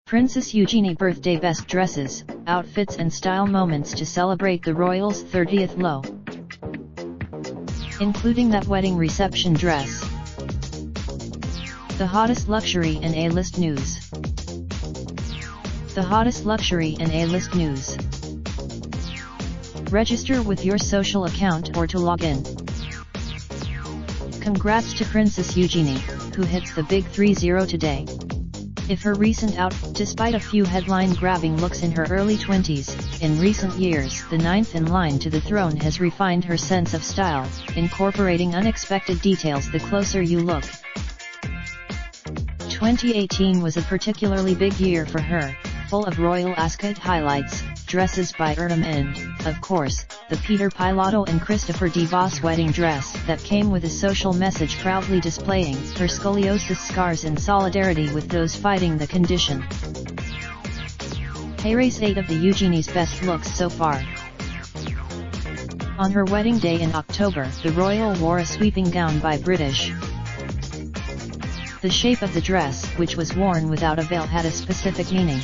Princess Eugenie Birthday Best Dresses, Outfits and Style Moments to Celebrate the Royals' 30th Low. Including that wedding reception dress. The hottest luxury and A-list news. The hottest luxury and A-list news. Register with your social account or to log in. Congrats to Princess Eugenie, who hits the big 3-0 today. If her recent despite a few headline-grabbing looks in her early 20s, in recent years the ninth in line to the throne has refined her sense of style, incorporating unexpected details the closer you look. 2018 was a particularly big year for her, full of royal ascot highlights, dresses by Ertem and, of course, the Peter Pilotto and Christopher DeVos wedding dress that came with a social message proudly displaying her scoliosis scars in solidarity with those fighting the condition. Hey, race 8 of the Eugenie's best looks so far. On her wedding day in October, the royal wore a sweeping gown by British. The shape of the dress, which was worn without a veil, had a specific meaning.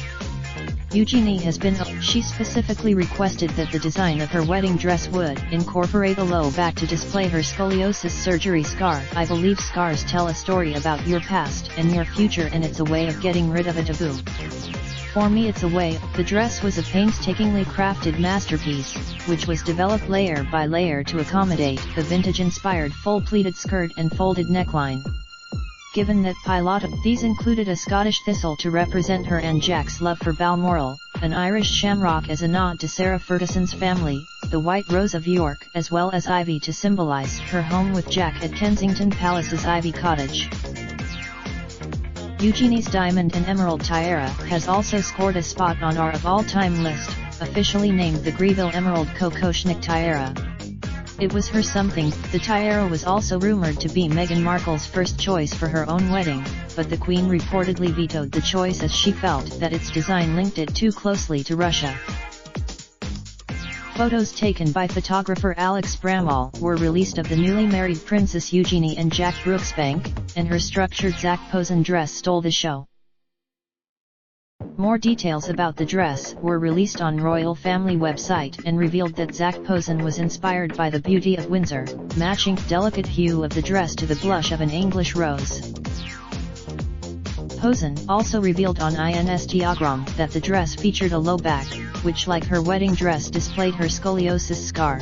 Eugenie has been she specifically requested that the design of her wedding dress would incorporate a low back to display her scoliosis surgery scar. I believe scars tell a story about your past and your future, and it's a way of getting rid of a taboo. For me it's a way. The dress was a painstakingly crafted masterpiece, which was developed layer by layer to accommodate the vintage-inspired full pleated skirt and folded neckline. Given that Pilotto, these included a Scottish thistle to represent her and Jack's love for Balmoral, an Irish shamrock as a nod to Sarah Ferguson's family, the White Rose of York, as well as ivy to symbolize her home with Jack at Kensington Palace's Ivy Cottage. Eugenie's diamond and emerald tiara has also scored a spot on our of all-time list, officially named the Greville Emerald Kokoshnik Tiara. It was her something. The tiara was also rumored to be Meghan Markle's first choice for her own wedding, but the Queen reportedly vetoed the choice as she felt that its design linked it too closely to Russia. Photos taken by photographer Alex Bramall were released of the newly married Princess Eugenie and Jack Brooksbank, and her structured Zac Posen dress stole the show. More details about the dress were released on royal family website and revealed that Zac Posen was inspired by the beauty of Windsor, matching delicate hue of the dress to the blush of an English rose. Posen also revealed on Instagram that the dress featured a low back, which like her wedding dress displayed her scoliosis scar.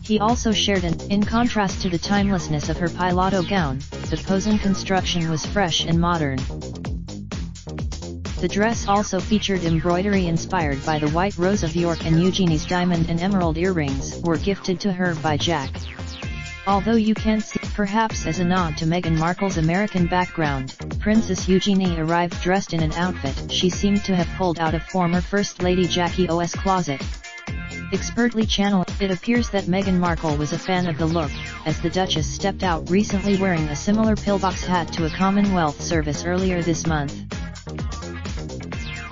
He also shared in contrast to the timelessness of her Pilotto gown, the Posen construction was fresh and modern. The dress also featured embroidery inspired by the White Rose of York, and Eugenie's diamond and emerald earrings were gifted to her by Jack. Although you can see, perhaps as a nod to Meghan Markle's American background, Princess Eugenie arrived dressed in an outfit she seemed to have pulled out of former First Lady Jackie O's closet. Expertly channeled, it appears that Meghan Markle was a fan of the look, as the Duchess stepped out recently wearing a similar pillbox hat to a Commonwealth service earlier this month.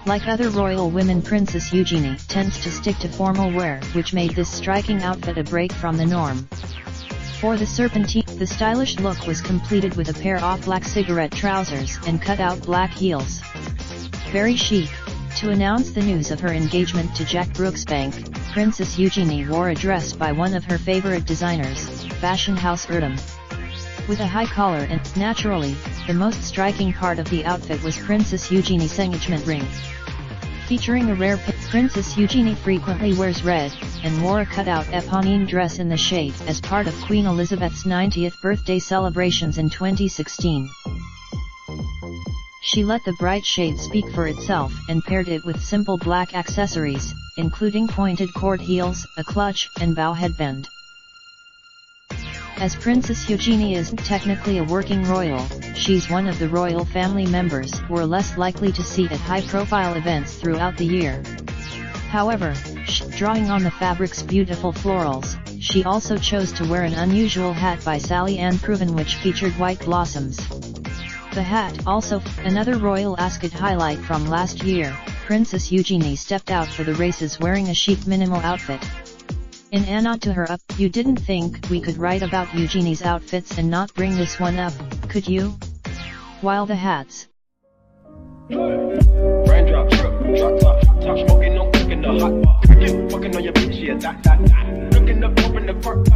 Like other royal women, Princess Eugenie tends to stick to formal wear, which made this striking outfit a break from the norm. For the Serpentine, the stylish look was completed with a pair of black cigarette trousers and cut-out black heels. Very chic. To announce the news of her engagement to Jack Brooksbank, Princess Eugenie wore a dress by one of her favorite designers, fashion house Ertem. With a high collar and, naturally, the most striking part of the outfit was Princess Eugenie's engagement ring. Featuring a rare pin, Princess Eugenie frequently wears red, and wore a cutout eponine dress in the shade as part of Queen Elizabeth's 90th birthday celebrations in 2016. She let the bright shade speak for itself and paired it with simple black accessories, including pointed cord heels, a clutch, and bow headband. As Princess Eugenie isn't technically a working royal, she's one of the royal family members we're less likely to see at high-profile events throughout the year. However, drawing on the fabric's beautiful florals, she also chose to wear an unusual hat by Sally Ann Proven which featured white blossoms. The hat, also another royal ascot highlight from last year, Princess Eugenie stepped out for the races wearing a chic minimal outfit. In an nod to her up, you didn't think we could write about Eugenie's outfits and not bring this one up, could you? While the hats. Raindrop, drop top, smoking, no cooking the hot pot. Fucking on your bitch, yeah, that. Looking up in the park,